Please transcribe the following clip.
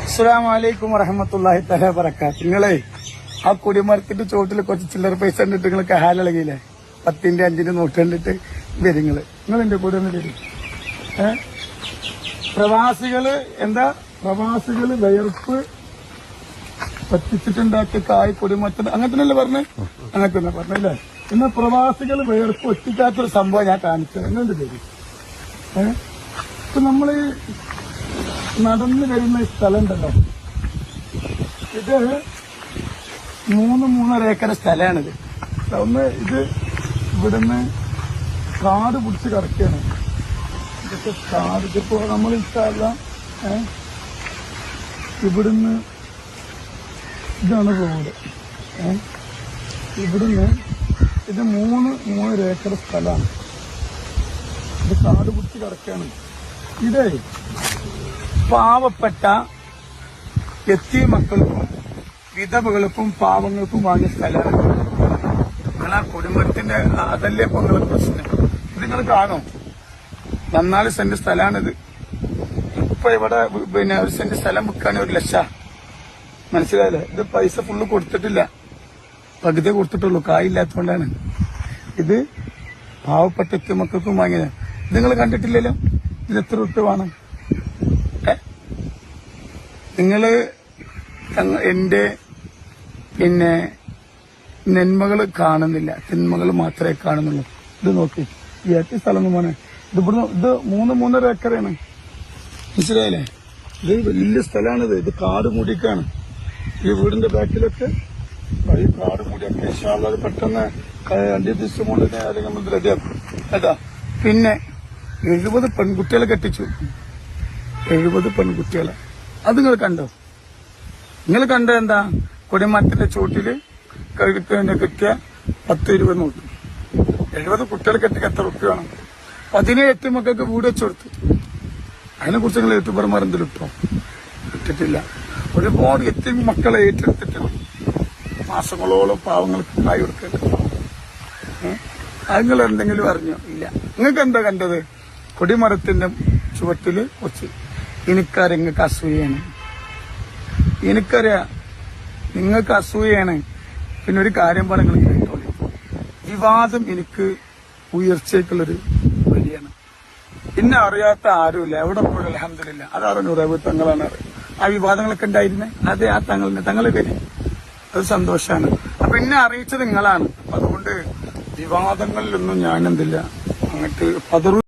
അസ്സലാമു അലൈക്കും വറഹ്മത്തുള്ളാഹി തആല വബറകാതുഹു. നിങ്ങളെ ആ കൊടിമരത്തിന്റെ ചോട്ടിൽ കുറച്ച് ചില്ലറ പൈസ കണ്ടിട്ട് നിങ്ങൾ കഹാലിളകിയില്ലേ? 10ന്റെ 5ന്റെ നോട്ട് കണ്ടിട്ട് വരുങ്ങള് നിങ്ങൾ എന്റെ കൂടെ ഒന്ന് വരും. പ്രവാസികള് വിയർപ്പ് പറ്റിച്ചിട്ടുണ്ടാക്കിയ കായ് കൊടിമരത്തിന് അങ്ങനെ തന്നെയല്ലേ പറഞ്ഞേ? അങ്ങനെ തന്നെ പറഞ്ഞല്ലേ? ഇന്ന് പ്രവാസികൾ വിയർപ്പ് ഒറ്റിക്കാത്തൊരു സംഭവം ഞാൻ കാണിച്ചത്. എന്നുണ്ട് പേര് ഇപ്പൊ നമ്മള് നടന്നു വരുന്ന ഈ സ്ഥലം ഉണ്ടല്ലോ, ഇത് 3-3.5 ഏക്കർ സ്ഥലമാണിത്. ഒന്ന് ഇത് ഇവിടുന്ന് കാട് പിടിച്ച് കിടക്കുകയാണ്. ഇതൊക്കെ കാട്. ഇതിപ്പോ നമ്മൾ ഇഷ്ടമല്ല. ഇവിടുന്ന് ഇതാണ് റോഡ്. ഇവിടുന്ന് ഇത് 3-3.5 ഏക്കർ സ്ഥലമാണ്. ഇത് കാട് പിടിച്ച് കിടക്കുകയാണ്. ഇതേ പാവപ്പെട്ട എത്തിയ മക്കൾക്കും വിധവകൾക്കും പാവങ്ങൾക്കും വാങ്ങിയ സ്ഥലമാണ്. നിങ്ങൾ ആ കുടുംബത്തിന്റെ അതല്ലേ ഇപ്പൊ നിങ്ങളുടെ പ്രശ്നം. ഇത് നിങ്ങൾ കാണും. 14 സെന്റ് സ്ഥലമാണിത്. ഇപ്പൊ ഇവിടെ പിന്നെ 1 സെന്റ് സ്ഥലം വിൽക്കാൻ 1 ലക്ഷം. മനസ്സിലായില്ലേ? ഇത് പൈസ ഫുള്ള് കൊടുത്തിട്ടില്ല, പകുതി കൊടുത്തിട്ടുള്ളൂ. കായില്ലാത്തതുകൊണ്ടാണ്. ഇത് പാവപ്പെട്ട എത്തിയ മക്കൾക്കും വാങ്ങിയത്. ഇത് നിങ്ങൾ കണ്ടിട്ടില്ലല്ലോ. ഇത് എത്ര റുപ്യ വേണം? നിങ്ങള് എന്റെ പിന്നെ നന്മകള് കാണുന്നില്ല, തിന്മകൾ മാത്രമേ കാണുന്നുള്ളൂ. ഇത് നോക്കി, ഈ ഏറ്റവും സ്ഥലം ഒന്നും പോണേ. ഇത് 3-3.5 ഏക്കറാണ്. മനസ്സിലായില്ലേ? ഇത് വലിയ സ്ഥലമാണിത്. ഇത് കാട് മൂടിക്കാണ്. ഈ വീടിന്റെ ബാക്കിലൊക്കെ ഈ കാട് മൂടിയൊക്കെ ഇൻഷാല്ലാഹ് പെട്ടെന്ന് 2 ദിവസം കൊണ്ട് നമ്മൾ റെഡിയാക്കും. കേട്ടാ. പിന്നെ 70 പെൺകുട്ടികളെ കെട്ടിച്ചു. 70 പെൺകുട്ടികളെ. അത് നിങ്ങൾ കണ്ടോ? നിങ്ങൾ കണ്ട എന്താ? കൊടിമരത്തിന്റെ ചോട്ടില് കിട്ടിയ 10-20 നോട്ട്. 70 കുട്ടികളെ കെട്ടിക്ക് എത്ര റുപ്യ വേണം? 18 മക്കൾക്ക് വീട് വെച്ചു കൊടുത്തു. അതിനെ കുറിച്ച് നിങ്ങൾ യൂട്യൂബർമാർ എന്തെങ്കിലും ഇട്ടോ? ഇട്ടിട്ടില്ല. ഒരുപാട് എത്തി മക്കളെ ഏറ്റെടുത്തിട്ടുണ്ട്. മാസങ്ങളോളം പാവങ്ങൾക്ക് കായ് കൊടുക്കേണ്ടത്. അത് നിങ്ങൾ എന്തെങ്കിലും അറിഞ്ഞോ? ഇല്ല. നിങ്ങൾക്ക് എന്താ കണ്ടത്? കൊടിമരത്തിന്റെ ചുവട്ടില് വെച്ച്. എനിക്കറിയാം നിങ്ങൾക്ക് അസൂയാണ്. എനിക്കറിയാം നിങ്ങൾക്ക് അസൂയാണ്. പിന്നെ ഒരു കാര്യം പറഞ്ഞു കേട്ടോളൂ. വിവാദം എനിക്ക് ഉയർച്ചയ്ക്കുള്ളൊരു വഴിയാണ്. എന്നെ അറിയാത്ത ആരുമില്ല. എവിടെ പോലും അൽഹംദുലില്ലാ. അതറിഞ്ഞു തങ്ങളാണ് അറിയാം. ആ വിവാദങ്ങളൊക്കെ ഉണ്ടായിരുന്നേ അതെ ആ തങ്ങളെ പേര്. അത് സന്തോഷമാണ്. അപ്പൊ എന്നെ അറിയിച്ചത് നിങ്ങളാണ്. അതുകൊണ്ട് വിവാദങ്ങളിലൊന്നും ഞാനെന്തില്ല അങ്ങോട്ട് പതറു.